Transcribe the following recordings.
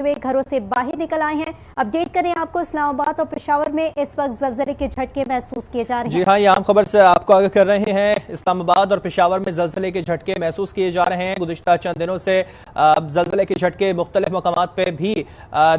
हुए घरों से बाहर निकल आए हैं। अपडेट करें आपको, इस्लामाबाद और पेशावर में इस वक्त ज़लज़ले के झटके महसूस किए जा रहे हैं। जी हाँ, ये अहम खबर से आपको आगे कर रहे हैं। इस्लामाबाद और पेशावर में ज़लज़ले के झटके महसूस किए जा रहे हैं। गुज़िश्ता चंद दिनों से ज़लज़ले के झटके मुख्तलिफ मकामात पे भी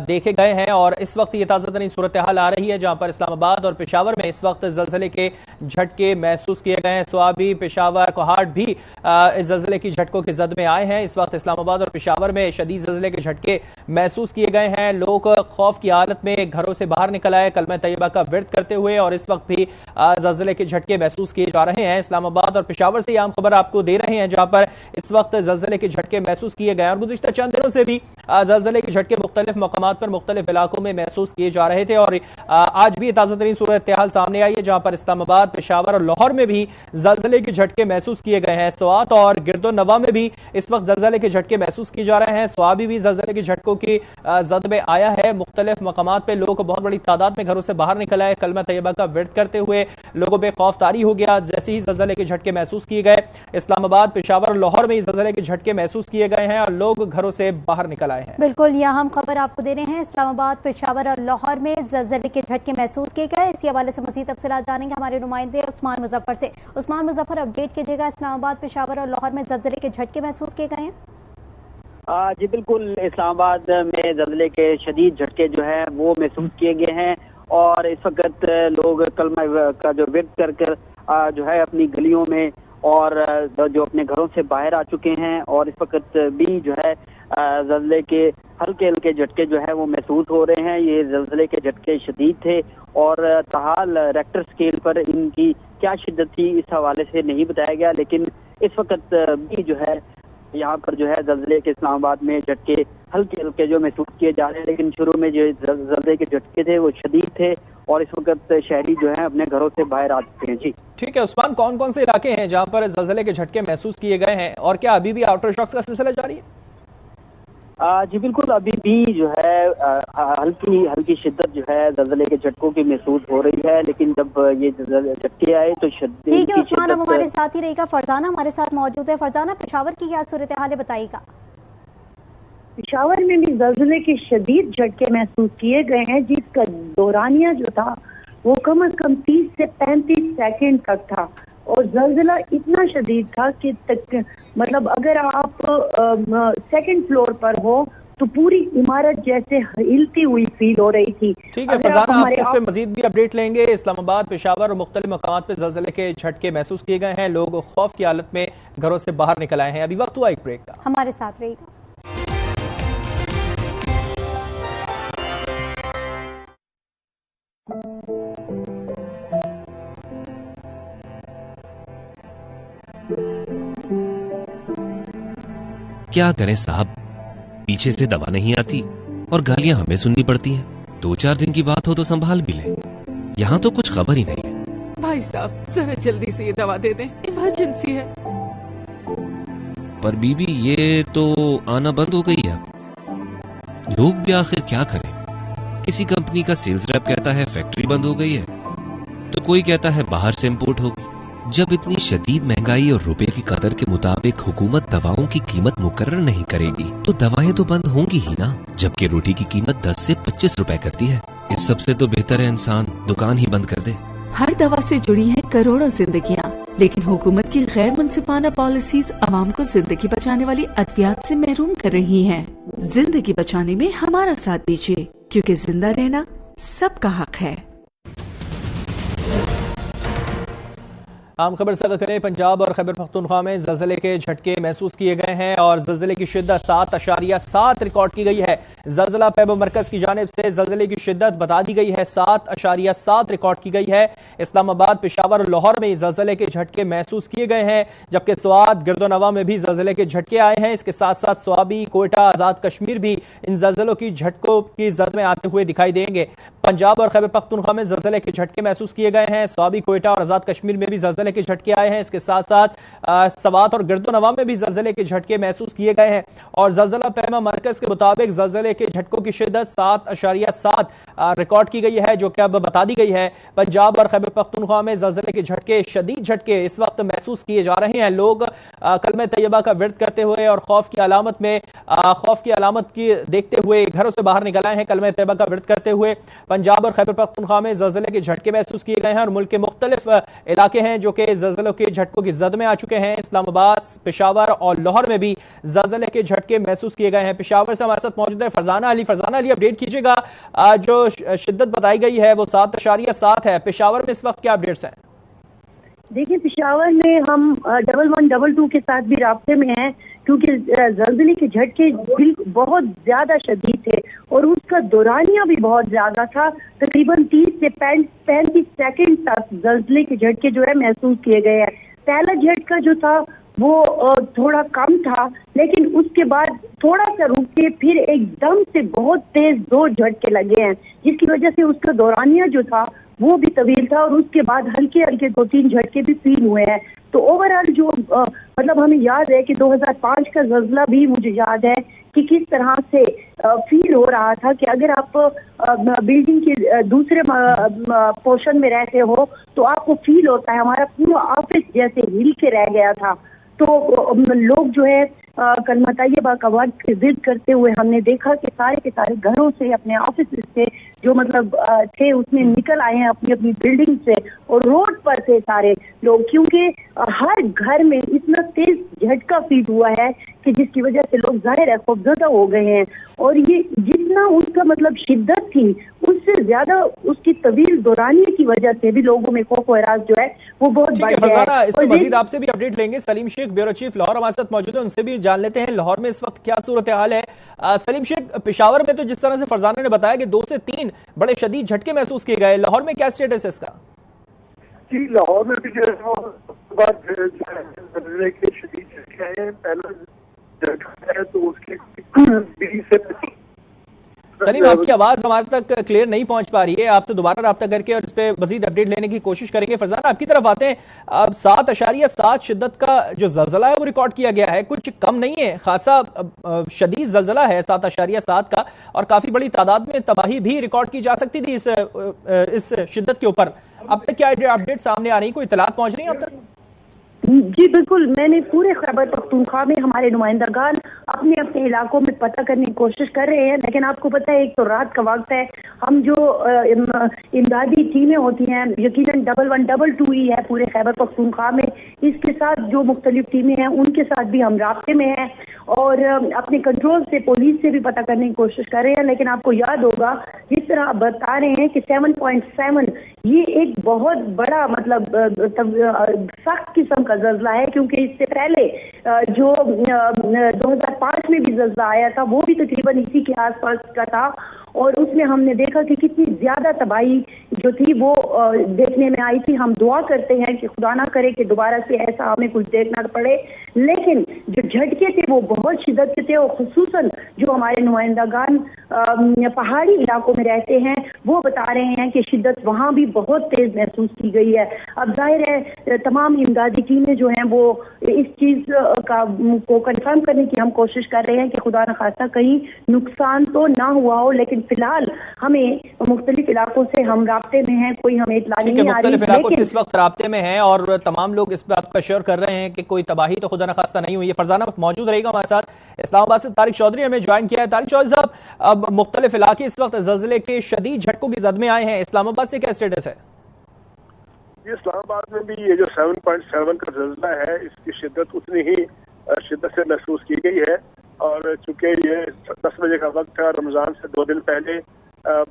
देखे गए हैं और इस वक्त ये ताज़ा तरीन सूरत हाल आ रही है जहाँ पर इस्लामाबाद और पेशावर में इस वक्त ज़लज़ले के झटके महसूस किए गए हैं। स्वाबी, पेशावर, कोहाट भी इस ज़लज़ले की झटकों के जद में आए हैं। इस वक्त इस्लामाबाद और पेशावर में शदीद ज़लज़ले के झटके महसूस किए गए हैं। लोग खौफ की हालत में घरों से बाहर निकल आए कलमा तैयबा का विर्द करते हुए और इस वक्त भी ज़लज़ले के झटके महसूस किए जा रहे हैं। इस्लामाबाद और पेशावर से आम खबर आपको दे रहे हैं जहां पर इस वक्त ज़लज़ले के झटके महसूस किए गए और गुज़िश्ता चंद दिनों से भी ज़लज़ले के झटके मुख्तलिफ मकामात पर मुख्तलिफ इलाकों में महसूस किए जा रहे थे और आज भी ताज़ा तरीन सूरत हाल सामने आई है जहां पर इस्लामाबाद, पेशावर और लाहौर में भी ज़लज़ले के झटके महसूस किए गए हैं। स्वात और गिरदो नवा में भी इस वक्त ज़लज़ले के झटके महसूस किए जा रहे हैं। स्वाबी भी ज़लज़ले के झटकों की जद में आया है। मुख्तलिफ मकामात पे लोग बहुत बड़ी तादाद में घरों से बाहर निकल आए कलमा तैयबा का विर्द करते हुए। लोगों पे खौफ तारी हो गया जैसे ही ज़लज़ले के झटके महसूस किए गए। इस्लामाबाद, पेशावर और लाहौर में ज़लज़ले के झटके महसूस किए गए हैं और लोग घरों से बाहर निकल आए हैं। बिल्कुल, यह हम खबर आपको दे रहे हैं। इस्लामाबाद, पेशावर और लाहौर में ज़लज़ले के झटके महसूस किए गए। इसी हवाले से मज़ीद तफसीलात जानेंगे हमारे नुमाइंदे उस्मान मुज़फ़्फ़र से। उस्मान मुज़फ़्फ़र, अपडेट कीजिएगा, इस्लामाबाद, पेशावर और लाहौर में ज़लज़ले के झटके महसूस किए गए हैं। जी बिल्कुल, इस्लामाबाद में ज़लज़ले के शदीद झटके जो है वो महसूस किए गए हैं और इस वक्त लोग कलमा का जो विर्द कर कर जो है अपनी गलियों में और जो अपने घरों से बाहर आ चुके हैं और इस वक्त भी जो है ज़लज़ले के हल्के हल्के झटके जो है वो महसूस हो रहे हैं। ये ज़लज़ले के झटके शदीद थे और ताहाल रेक्टर स्केल पर इनकी क्या शिद्दत थी इस हवाले से नहीं बताया गया, लेकिन इस वक्त भी जो है यहाँ पर जो है ज़लज़ले के इस्लामाबाद में झटके हल्के हल्के जो महसूस किए जा रहे हैं, लेकिन शुरू में जो ज़लज़ले के झटके थे वो शदीद थे और इस वक्त शहरी जो है अपने घरों से बाहर आ चुके हैं। जी ठीक है उस्मान, कौन कौन से इलाके हैं जहाँ पर ज़लज़ले के झटके महसूस किए गए हैं और क्या अभी भी आफ्टर शॉक्स का सिलसिला जारी है? जी बिल्कुल, अभी भी जो है हल्की हल्की शिद्दत जो है ज़लज़ले के झटकों की महसूस हो रही है, लेकिन जब ये झटके आए तो ठीक है उस्मान, अब हमारे साथ ही रहेगा फरजाना हमारे साथ मौजूद है। फरजाना, पेशावर की क्या सूरत हाल है, बताइएगा। पेशावर में भी ज़लज़ले के शदीद झटके महसूस किए गए हैं जिसका दौरानिया जो था वो कम से कम 30 से 35 सेकंड तक था और ज़लज़ला इतना शदीद था कि मतलब अगर आप सेकंड फ्लोर पर हो तो पूरी इमारत जैसे हिलती हुई फील हो रही थी। ठीक है फरजाना, आपसे इस पे मजीद भी अपडेट लेंगे। इस्लामाबाद, पेशावर और मुख्तलिफ मकामात पे ज़लज़ले के झटके महसूस किए गए हैं। लोग खौफ की हालत में घरों से बाहर निकल आए हैं। अभी वक्त हुआ एक ब्रेक का, हमारे साथ रहेगा। क्या करें साहब, पीछे से दवा नहीं आती और गालियां हमें सुननी पड़ती हैं। 2-4 दिन की बात हो तो संभाल भी ले, यहाँ तो कुछ खबर ही नहीं है। भाई साहब जरा जल्दी से ये दवा दे दें, इमरजेंसी है। पर बीबी ये तो आना बंद हो गई है। लोग भी आखिर क्या करें। किसी कंपनी का सेल्स रैप कहता है फैक्ट्री बंद हो गई है तो कोई कहता है बाहर से इंपोर्ट होगी। जब इतनी शदीद महंगाई और रुपए की कदर के मुताबिक हुकूमत दवाओं की कीमत मुकर्रर नहीं करेगी तो दवाएं तो बंद होंगी ही ना, जबकि रोटी की कीमत 10 से 25 रुपए करती है। इस सबसे तो बेहतर है इंसान दुकान ही बंद कर दे। हर दवा से जुड़ी है करोड़ों जिंदगियां, लेकिन हुकूमत की गैर मुनसिफाना पॉलिसीज आवाम को जिंदगी बचाने वाली अद्वियात से महरूम कर रही हैं। जिंदगी बचाने में हमारा साथ दीजिए, क्योंकि जिंदा रहना सबका हक है। आम खबर से करें, पंजाब और खैबर पख्तूनख्वा में ज़लज़ले के झटके महसूस किए गए हैं और ज़लज़ले की शिद्दत 7.7 रिकॉर्ड की गई है। ज़लज़ला पैब मरकज़ की जानिब से ज़लज़ले की शिद्दत बता दी गई है, 7.7 रिकॉर्ड की गई है। इस्लामाबाद, पेशावर और लाहौर में ज़लज़ले के झटके महसूस किए गए हैं, जबकि स्वात, गिरदोनवा में भी ज़लज़ले के झटके आए हैं। इसके साथ साथ स्वाबी, कोयटा, आज़ाद कश्मीर भी इन ज़लज़लों की झटकों की जद में आते हुए दिखाई देंगे। पंजाब और खैबर पख्तूनख्वा में ज़लज़ले के झटके महसूस किए गए हैं। स्वाबी, कोयटा और आज़ाद कश्मीर में भी ज़लज़ले जलजले के झटके आए हैं। इसके साथ साथ सवात और गिरदोनवा में भी जलजले के झटके महसूस किए गए हैं और जलजला पैमा मरकज के मुताबिक जलजले के झटकों की शिद्दत 7.7 रिकॉर्ड की गई है, जो कि अब बता दी गई है। पंजाब और खैबर पख्तूनख्वा में जलजले के झटके, शदीद झटके इस वक्त महसूस किए जा रहे हैं। लोग कलमे तैयबा का विर्द करते हुए और खौफ की अलामत की देखते हुए घरों से बाहर निकल आए हैं। कलमे तैयबा का विर्द करते हुए पंजाब और खैबर पख्तूनख्वा में जलजले के झटके महसूस किए गए हैं और मुल्क के मुख्तलिफ इलाके हैं जो कि जलजलों के झटकों की जद में आ चुके हैं। इस्लामाबाद, पेशावर और लाहौर में भी जलजले के झटके महसूस किए गए हैं। पेशावर से हमारे साथ मौजूद है फरजाना अली। फरजाना अली, अपडेट कीजिएगा, जो शिद्दत बताई गई है वो 7.7 है। पेशावर में इस वक्त क्या अपडेट्स हैं? देखिए, पेशावर में हम 1122 के साथ भी राब्ते में हैं, क्योंकि जलजले के झटके बहुत ज्यादा शदीद थे और उसका दौरानिया भी बहुत ज्यादा था। तकरीबन 30 से 35 सेकंड तक जलजले के झटके जो है महसूस किए गए हैं। पहला झटका जो था वो थोड़ा कम था, लेकिन उसके बाद थोड़ा सा रुक के फिर एकदम से बहुत तेज 2 झटके लगे हैं, जिसकी वजह से उसका दौरानिया जो था वो भी तवील था और उसके बाद हल्के हल्के 2-3 झटके भी फील हुए हैं। तो ओवरऑल जो मतलब हमें याद है कि 2005 का जलजला भी मुझे याद है कि किस तरह से फील हो रहा था कि अगर आप बिल्डिंग के दूसरे पोर्शन में रहते हो तो आपको फील होता है हमारा पूरा ऑफिस जैसे हिल के रह गया था। तो लोग जो है कलमा तैयबा का वक्त जिद करते हुए हमने देखा कि सारे के सारे घरों से, अपने ऑफिस से जो मतलब थे उसमें निकल आए हैं अपनी अपनी बिल्डिंग से और रोड पर थे सारे लोग, क्योंकि हर घर में इतना तेज झटका फील हुआ है कि जिसकी वजह से लोग जाहिर है खौफजदा हो गए हैं। और ये जितना उसका मतलब शिद्दत थी उससे ज्यादा उसकी तवील दौरानिए की वजह से भी लोगों में खौफ एराज जो है वो बहुत बढ़ गया है। इसमें मजीद आपसे भी अपडेट लेंगे। सलीम शेख, ब्यूरो चीफ लाहौर हमारे साथ मौजूद है, उनसे भी जान लेते हैं लाहौर में इस वक्त क्या सूरत हाल है। सलीम शेख, पेशावर में तो जिस तरह से फरजाना ने बताया कि 2 से 3 बड़े शदीद झटके महसूस किए गए, लाहौर में क्या स्टेटस है इसका? जी, लाहौर में भी जो है के शदीद झटके आए हैं। पहला झटका है तो उसके 20 से 25। सलीम, आपकी आवाज हमारे तक क्लियर नहीं पहुंच पा रही है, आपसे दोबारा राब्ता करके और इस पे मजीद अपडेट लेने की कोशिश करेंगे। फरजाना, आपकी तरफ आते हैं। अब 7.7 शिद्दत का जो जलजला है वो रिकॉर्ड किया गया है, कुछ कम नहीं है, खासा शदीद जलजला है 7.7 का और काफी बड़ी तादाद में तबाही भी रिकॉर्ड की जा सकती थी इस शिद्दत के ऊपर। अब तक क्या अपडेट सामने आ रही, कोई इतलात पहुंच रही है अब तक? जी बिल्कुल, मैंने पूरे खैबर पख्तूनख्वा में हमारे नुमाइंदगान अपने अपने इलाकों में पता करने की कोशिश कर रहे हैं, लेकिन आपको पता है एक तो रात का वक्त है, हम जो इमदादी टीमें होती हैं यकीनन 1122 ही है पूरे खैबर पख्तूनख्वा में, इसके साथ जो मुख्तलिफ टीमें हैं उनके साथ भी हम राब्ते में हैं और अपने कंट्रोल से, पुलिस से भी पता करने की कोशिश कर रहे हैं। लेकिन आपको याद होगा जिस तरह आप बता रहे हैं कि 7.7 ये एक बहुत बड़ा मतलब सख्त किस्म का जलजला है, क्योंकि इससे पहले जो 2005 में भी जलजला आया था वो भी तकरीबन इसी के आसपास का था और उसमें हमने देखा कि कितनी ज्यादा तबाही जो थी वो देखने में आई थी। हम दुआ करते हैं कि खुदा ना करे कि दोबारा से ऐसा हमें कुछ देखना पड़े, लेकिन जो झटके थे वो बहुत शिद्दत के थे और खुसूसन जो हमारे नुमाइंदगान पहाड़ी इलाकों में रहते हैं वो बता रहे हैं कि शिद्दत वहाँ भी बहुत तेज महसूस की गई है। अब जाहिर है तमाम इमदादी टीमें जो हैं वो इस चीज को कंफर्म करने की हम कोशिश कर रहे हैं कि खुदा न खास्ता कहीं नुकसान तो ना हुआ हो, लेकिन फिलहाल हमें मुख्तलिफ इलाकों से हम राब्ते में हैं, कोई हमें इत्तला नहीं आ रही, लेकिन इस वक्त राब्ते में हैं और तमाम लोग इस बात का श्योर कर रहे हैं कि कोई तबाही तो खुदा न खास्ता नहीं हुई है। फरजाना मौजूद रहेगा हमारे साथ। इस्लामाबाद से तारिक चौधरी हमें ज्वाइन किया है। तारिक चौधरी साहब, अब मुख्तलिफ इलाके इस वक्त जलजले के शदीद झटकों की जद में आए हैं, इस्लामाबाद से क्या स्टेटस है? इस्लामाबाद में भी ये जो 7.7 का जलजला है इसकी शिद्दत उतनी ही शिद्दत से महसूस की गई है और चूंकि ये 10 बजे का वक्त है, रमजान से 2 दिन पहले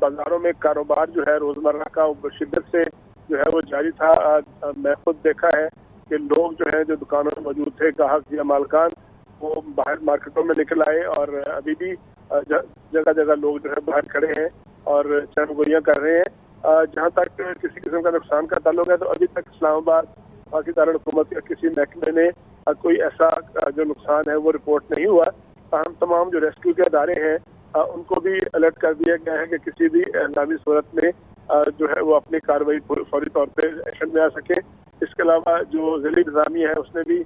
बाजारों में कारोबार जो है रोजमर्रा का शिद्दत से जो है वो जारी था। मैं खुद देखा है कि लोग जो है जो दुकानों में मौजूद थे, ग्राहक या मालकान, वो बाहर मार्केटों में निकल आए और अभी भी जगह जगह लोग जो है बाहर खड़े हैं और चहलगोइयां कर रहे हैं। जहाँ तक किसी किस्म का नुकसान का ताल्लुक है तो अभी तक इस्लामाबाद पाकिस्तान हुकूमत या किसी महकमे ने कोई ऐसा जो नुकसान है वो रिपोर्ट नहीं हुआ। हम तमाम जो रेस्क्यू के अदारे हैं उनको भी अलर्ट कर दिया गया है कि किसी भी हंगामी सूरत में जो है वो अपनी कार्रवाई फौरी तौर पे एक्शन में आ सके। اس کے علاوہ جو ضلعی انتظامیہ ہے اس نے بھی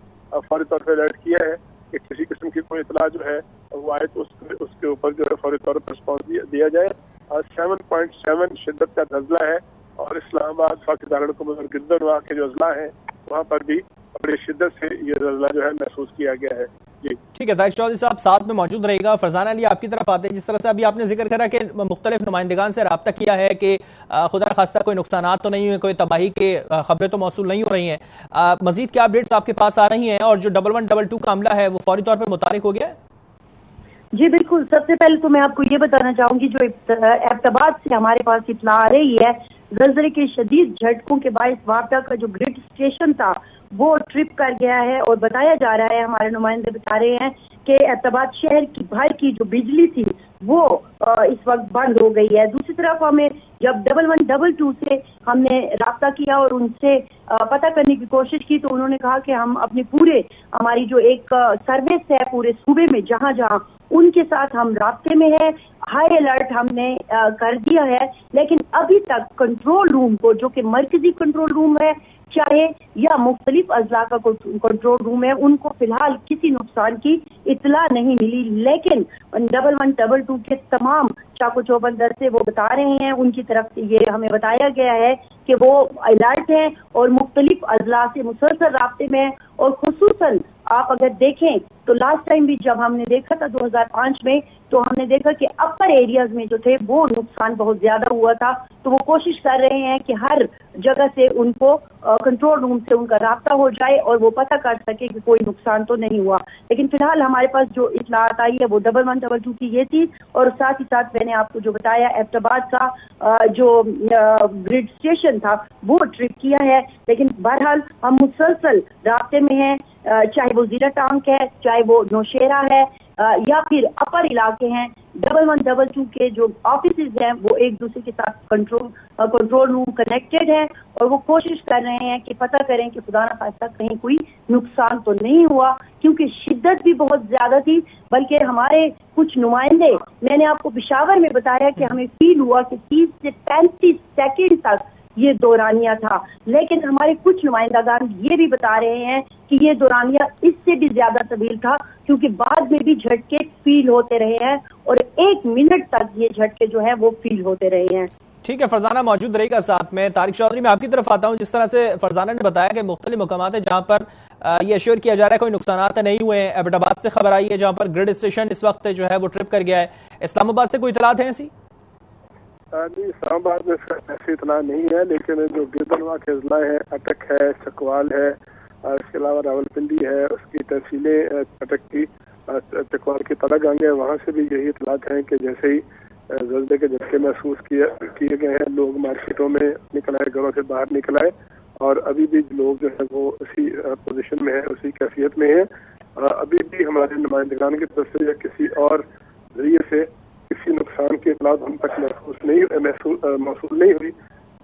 فوری طور پہ الرٹ کیا ہے کہ کسی قسم کی کوئی اطلاع جو ہے وہ آئے تو اس کے اوپر جو ہے فوری طور پر رسپانس دیا جائے. 7.7 شدت کا زلزلہ ہے اور اسلام آباد فاقہ دارالحکومت اور گردنواہ کے جو اضلاع ہیں وہاں پر بھی بڑی شدت سے یہ زلزلہ جو ہے محسوس کیا گیا ہے. جی ٹھیک ہے، طارق چودھری صاحب ساتھ میں موجود رہے گا. فرزانہ علی آپ کی طرف آتے ہیں. جس طرح سے ابھی آپ نے ذکر کرا کہ مختلف نمائندگان سے رابطہ کیا ہے کہ خدا نخواستہ کوئی نقصانات تو نہیں ہوئے، کوئی تباہی کے خبریں تو موصول نہیں ہو رہی ہیں، مزید کیا اپڈیٹس آپ کے پاس آ رہی ہیں اور جو 1122 کا عملہ ہے وہ فوری طور پر متحرک ہو گیا ہے؟ جی بالکل، سب سے پہلے تو میں آپ کو یہ بتانا چاہوں گی جو ایبٹآباد سے ہمارے پاس اطلاع آ رہی ہے، زلزلے کے شدید جھٹکوں کے باعث واپڈا کا جو گرڈ اسٹیشن تھا وہ ٹرپ کر گیا ہے اور بتایا جا رہا ہے، ہمارے نمائندے بتا رہے ہیں کہ ایبٹآباد شہر کی بھر کی جو بجلی تھی وہ اس وقت بند ہو گئی ہے. دوسری طرف ہمیں جب 1122 سے ہم نے رابطہ کیا اور ان سے پتہ کرنے کی کوشش کی تو انہوں نے کہا کہ ہم اپنے ہماری جو ایک سروس ہے پورے صوبے میں جہاں جہاں ان کے ساتھ ہم رابطے میں ہیں، ہائی الرٹ ہم نے کر دیا ہے، لیکن ابھی تک کنٹرول روم کو جو کہ مرکزی کنٹرول روم ہے چاہے یا مختلف اضلاع کا کنٹرول روم ہے ان کو فی الحال کسی نقصان کی اطلاع نہیں ملی. لیکن 1122 کے تمام چاقو چوبند دستے وہ بتا رہے ہیں، ان کی طرف سے یہ ہمیں بتایا گیا ہے کہ وہ الرٹ ہیں اور مختلف اضلاع سے مسلسل رابطے میں ہیں. اور خصوصاً آپ اگر دیکھیں تو لاسٹ ٹائم بھی جب ہم نے دیکھا تھا 2005 میں تو ہم نے دیکھا کہ اپر ایریاز میں جو تھے وہ نقصان بہت زیادہ ہوا تھا، تو وہ کوشش کر رہے ہیں کہ ہر جگہ سے ان کو کنٹرول روم سے ان کا رابطہ ہو جائے اور وہ پتہ کر سکے کہ کوئی نقصان تو نہیں ہوا. لیکن فی الحال ہمارے پاس جو اطلاعات آئی ہے وہ 1122 کی یہ تھی اور ساتھ ہی ساتھ میں نے آپ کو جو بتایا ایبٹآباد کا جو گرڈ اسٹیشن تھا وہ ٹرپ کیا ہے. لیکن بہرحال ہم مسلسل رابطے میں ہیں، چاہے وہ زیرہ ٹانک ہے، چاہے وہ نوشیرہ ہے یا پھر اپر علاقے ہیں. 1122 کے جو آفیسز ہیں وہ ایک دوسرے کے ساتھ کنٹرول روم کنیکٹڈ ہیں اور وہ کوشش کر رہے ہیں کہ پتہ کریں کہ خدا نہ خواستہ کہیں کوئی نقصان تو نہیں ہوا، کیونکہ شدت بھی بہت زیادہ تھی. بلکہ ہمارے کچھ نمائندے، میں نے آپ کو پشاور میں بتایا کہ ہمیں فیل ہوا کہ 30 سے 35 سیکنڈ تک یہ دورانیہ تھا، لیکن ہمارے کچھ نمائندگان یہ بھی بتا رہے ہیں کہ یہ دورانیہ اس سے بھی زیادہ طویل تھا کیونکہ بعد میں بھی جھٹکے فیل ہوتے رہے ہیں اور 1 منٹ تک یہ جھٹکے جو ہیں وہ فیل ہوتے رہے ہیں. ٹھیک ہے، فرزانہ موجود رہے گا ساتھ میں. طارق چودھری میں آپ کی طرف آتا ہوں. جس طرح سے فرزانہ نے بتایا کہ مختلف مقامات ہیں جہاں پر یہ ایشور کیا جا رہا ہے کوئی نقصانات نہیں ہوئے ہیں. ایبٹآباد سے خبر آئی ہے جہاں پر گرڈ اسٹیشن اس وقت جو ہے وہ ٹرپ کر گیا ہے. اسلام آباد سے کوئی اطلاعات ہیں ایسی؟ نہیں، اسلام آباد میں ایسی اطلاع نہیں ہے، لیکن جو گردنواہ کے اضلاع ہیں، اٹک ہے، چکوال ہے، اس کے علاوہ راولپنڈی ہے، اس کی تحصیلیں اٹک کی چکوال کی تلہ گنگ ہے، وہاں سے بھی یہی اطلاعات ہیں کہ جیسے ہی زلزلے کے جھٹکے محسوس کیے گئے ہیں لوگ مارکیٹوں میں نکل آئے، گھروں سے باہر نکل آئے اور ابھی بھی لوگ جو ہے وہ اسی پوزیشن میں ہیں، اسی کیفیت میں ہیں. ابھی بھی ہمارے نمائندگان کی طرف سے یا کسی اور ذریعے سے کسی نقصان کی اطلاع ہم تک موصول نہیں ہوئی.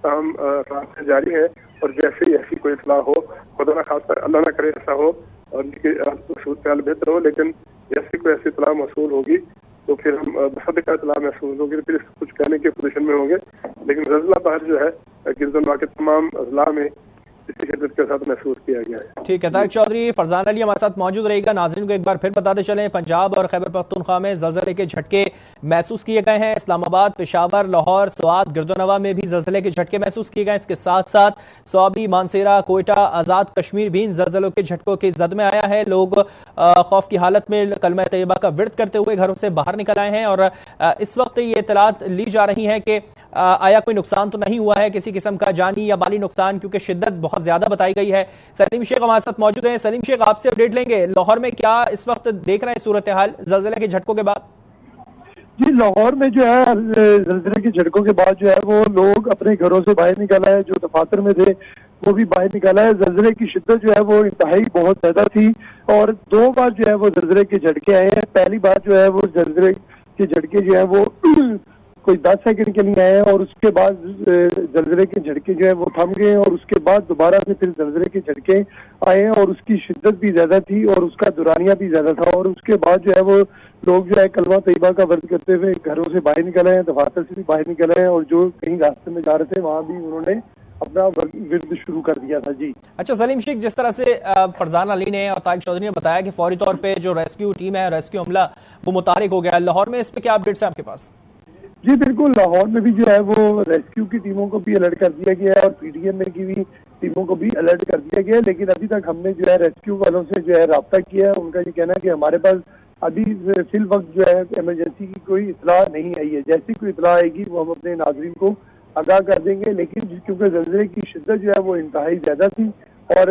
تاہم رابطے جاری ہے اور جیسے ہی ایسی کوئی اطلاع ہو، خدا نہ خاص اللہ نہ کرے ایسا ہو اور صورتحال بہتر ہو، لیکن جیسے کوئی ایسی اطلاع موصول ہوگی تو پھر ہم بصدقہ اطلاع محسوس ہوگی پھر کچھ کہنے کی پوزیشن میں ہوں گے. لیکن زلزلہ بہر جو ہے گردنواہ کے تمام اضلاع میں اسی شدت کے ساتھ محسوس کیا گیا ہے. ٹھیک ہے، طارق چودھری. فرزانہ علی ہمارے ساتھ موجود رہے گا. ناظرین کو ایک بار پھر بتاتے چلیں پنجاب اور خیبر پختونخوا میں زلزلے کے جھٹکے محسوس کیے گئے ہیں. اسلام آباد، پشاور، لاہور، سوات، گردنواہ میں بھی زلزلے کے جھٹکے محسوس کیے گئے. اس کے ساتھ ساتھ سوابی، مانسیرہ، کوئٹہ، آزاد کشمیر بھی ان زلزلوں کے جھٹکوں کی زد میں آیا ہے. لوگ خوف کی حالت میں کلمہ طیبہ کا ورد کرتے ہوئے گھروں سے باہر نکل آئے ہیں اور اس وقت یہ اطلاعات لی جا رہی ہیں کہ آیا کوئی نقصان تو نہیں ہوا ہے کسی قسم کا جانی یا مالی نقصان، کیونکہ شدت بہت زیادہ بتائی گئی ہے. سلیم شیخ ہمارے ساتھ موجود ہیں. سلیم شیخ آپ سے اپڈیٹ لیں گے. لاہور میں کیا اس وقت دیکھ رہے ہیں صورتحال زلزلے کے جھٹکوں کے بعد؟ جی، لاہور میں جو ہے زلزلے کے جھٹکوں کے بعد جو ہے وہ لوگ اپنے گھروں سے باہر نکل آئے، جو دفاتر میں تھے وہ بھی باہر نکل آئے. زلزلے کی شدت جو ہے وہ انتہائی بہت زیادہ تھی اور 2 بار جو ہے وہ زلزلے کے جھٹکے آئے ہیں. پہلی بار جو ہے وہ زلزلے کے جھٹکے جو ہے وہ کوئی 10 سیکنڈ کے لیے آئے ہیں اور اس کے بعد زلزلے کے جھٹکے جو ہے وہ تھم گئے اور اس کے بعد دوبارہ سے پھر زلزلے کے جھٹکے آئے ہیں اور اس کی شدت بھی زیادہ تھی اور اس کا دورانیہ بھی زیادہ تھا. اور اس کے بعد جو ہے وہ لوگ جو ہے کلمہ طیبہ کا ورد کرتے ہوئے گھروں سے باہر نکل آئے ہیں، دفاتر سے بھی باہر نکل آئے ہیں اور جو کہیں راستے میں جا رہے تھے وہاں بھی انہوں نے اپنا ورد شروع کر دیا تھا. جی اچھا سلیم شیخ، جس طرح سے فرزان علی نے اور طارق چودھری نے بتایا کہ فوری طور پہ جو ریسکیو ٹیم ہے، ریسکیو عملہ وہ متحرک ہو گیا، لاہور میں اس پہ کیا اپڈیٹس ہیں آپ کے پاس؟ جی بالکل، لاہور میں بھی جو ہے وہ ریسکیو کی ٹیموں کو بھی الرٹ کر دیا گیا ہے اور پی ڈی ایم اے کی بھی ٹیموں کو بھی الرٹ کر دیا گیا ہے، لیکن ابھی تک ہم نے جو ہے ریسکیو والوں سے جو ہے رابطہ کیا ہے. ان کا یہ کہنا ہے کہ ہمارے پاس ابھی فی الوقت جو ہے ایمرجنسی کی کوئی اطلاع نہیں آئی ہے. جیسی کوئی اطلاع آئے گی وہ ہم اپنے ناظرین کو آگاہ کر دیں گے. لیکن کیونکہ زلزلے کی شدت جو ہے وہ انتہائی زیادہ تھی اور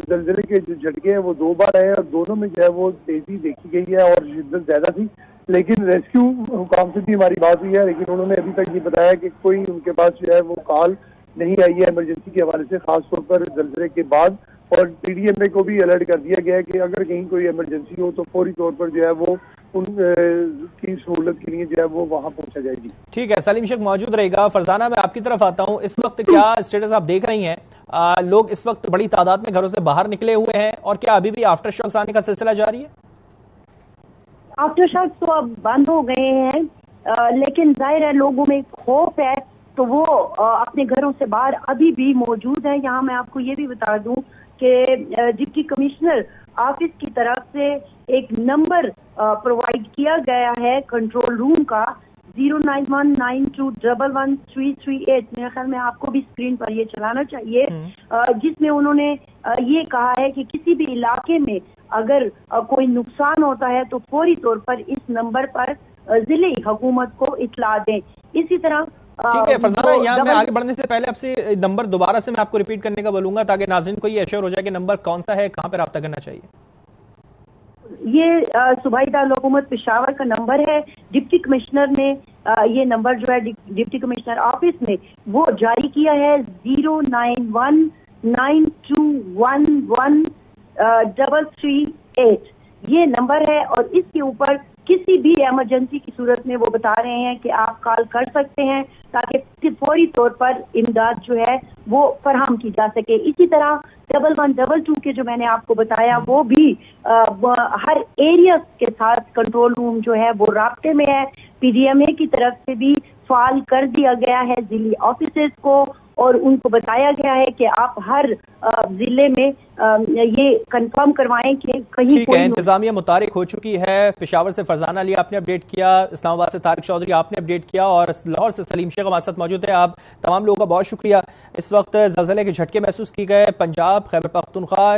زلزلے کے جو جھٹکے ہیں وہ 2 بار آئے اور دونوں میں جو ہے وہ تیزی دیکھی گئی ہے اور شدت زیادہ تھی. لیکن ریسکیو حکام سے بھی ہماری بات ہوئی ہے، لیکن انہوں نے ابھی تک یہ بتایا کہ کوئی ان کے پاس جو ہے وہ کال نہیں آئی ہے ایمرجنسی کے حوالے سے، خاص طور پر زلزلے کے بعد. اور پی ڈی ایم اے کو بھی الرٹ کر دیا گیا ہے کہ اگر کہیں کوئی ایمرجنسی ہو تو فوری طور پر جو ہے وہ ان کی سہولت کے لیے جو ہے وہ وہاں پہنچا جائے گی. ٹھیک ہے، سلیم شیخ موجود رہے گا. فرزانہ میں آپ کی طرف آتا ہوں، اس وقت کیا اسٹیٹس آپ دیکھ رہی ہیں؟ لوگ اس وقت بڑی تعداد میں گھروں سے باہر نکلے ہوئے ہیں اور کیا ابھی بھی آفٹر شاکس آنے کا سلسلہ جاری ہے؟ آفٹر شاکس تو اب بند ہو گئے ہیں، لیکن ظاہر ہے لوگوں میں خوف ہے تو وہ اپنے گھروں سے باہر ابھی بھی موجود ہیں. یہاں میں آپ کو یہ بھی بتا دوں کہ ڈپٹی کمشنر آفس کی طرف سے ایک نمبر پرووائڈ کیا گیا ہے کنٹرول روم کا 09192111338. میرے خیال میں آپ کو بھی اسکرین پر یہ چلانا چاہیے، جس میں انہوں نے یہ کہا ہے کہ کسی بھی علاقے میں اگر کوئی نقصان ہوتا ہے تو فوری طور پر اس نمبر پر ضلعی حکومت کو اطلاع دیں. اسی طرح ٹھیک ہے فرزانہ، یہاں میں آگے بڑھنے سے پہلے آپ سے نمبر دوبارہ سے میں آپ کو ریپیٹ کرنے کا بولوں گا تاکہ ناظرین کو یہ ایشور ہو جائے کہ نمبر کون سا ہے، کہاں پہ رابطہ کرنا چاہیے. یہ صوبائی دارالحکومت پشاور کا نمبر ہے. ڈپٹی کمشنر نے یہ نمبر جو ہے ڈپٹی کمشنر آفس نے وہ جاری کیا ہے 09192111338. یہ نمبر ہے اور اس کے اوپر کسی بھی ایمرجنسی کی صورت میں وہ بتا رہے ہیں کہ آپ کال کر سکتے ہیں تاکہ فوری طور پر امداد جو ہے وہ فراہم کی جا سکے. اسی طرح 1122 کے جو میں نے آپ کو بتایا وہ بھی ہر ایریا کے ساتھ کنٹرول روم جو ہے وہ رابطے میں ہے. پی ڈی ایم اے کی طرف سے بھی فعال کر دیا گیا ہے ضلعی آفیسز کو اور ان کو بتایا گیا ہے کہ آپ ہر ضلع میں یہ کنفرم کروائیں کہ کہیں ٹھیک ہے. انتظامیہ متحرک ہو چکی ہے. پشاور سے فرزانہ علی آپ نے اپڈیٹ کیا، اسلام آباد سے طارق چودھری آپ نے اپڈیٹ کیا اور لاہور سے سلیم شیخ ہمارے ساتھ موجود ہے. آپ تمام لوگوں کا بہت شکریہ. اس وقت زلزلے کے جھٹکے محسوس کی گئے پنجاب، خیبر پختونخوا